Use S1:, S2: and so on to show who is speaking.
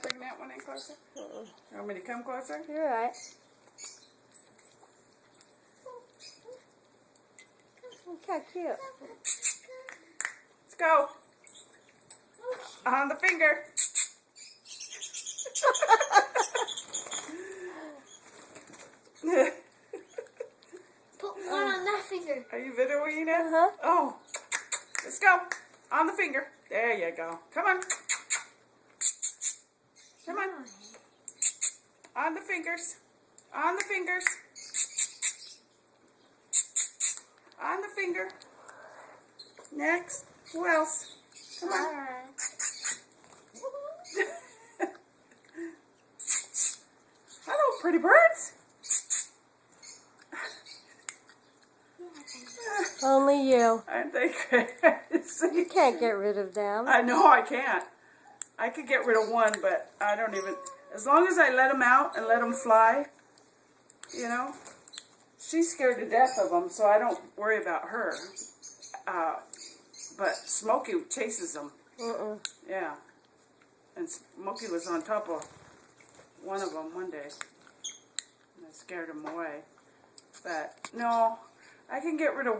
S1: bring that one in closer? You want me to come closer?
S2: You're right. Look how cute.
S1: Let's go. On the finger.
S3: Put one on that finger.
S1: Are you videoing it?
S2: Uh-huh.
S1: Oh. Let's go. On the finger. There you go. Come on. Come on. On the fingers. On the fingers. On the finger. Next. Who else? Come on. Hello, pretty birds.
S2: Only you.
S1: Aren't they crazy?
S2: You can't get rid of them.
S1: I know I can't. I could get rid of one, but I don't even... As long as I let them out and let them fly, you know. She's scared to death of them, so I don't worry about her. But Smokey chases them. Yeah. And Smokey was on top of one of them one day. And I scared him away. But, no, I can get rid of one.